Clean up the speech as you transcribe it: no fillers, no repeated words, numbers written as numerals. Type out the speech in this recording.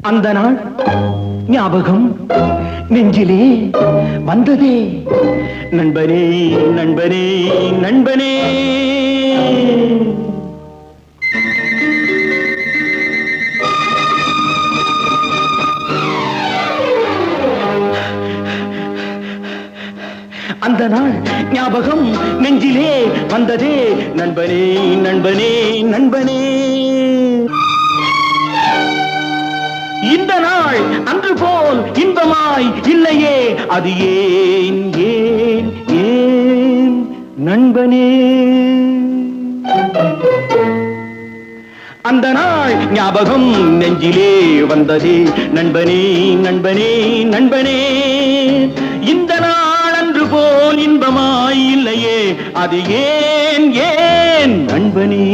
அந்த நாள் ஞாபகம் நெஞ்சிலே வந்ததே. நண்பனே நண்பனே நண்பனே, அந்த நாள் ஞாபகம் நெஞ்சிலே வந்ததே. நண்பனே நண்பனே நண்பனே, இந்த நாள் அன்று போல் இன்பமாய் இல்லையே, அது ஏன் ஏன் ஏன் நண்பனே? அந்த நாள் ஞாபகம் நெஞ்சிலே வந்ததே. நண்பனே நண்பனே நண்பனே, இந்த நாள் அன்று போல் இன்பமாய் இல்லையே, அது ஏன் ஏன் நண்பனே?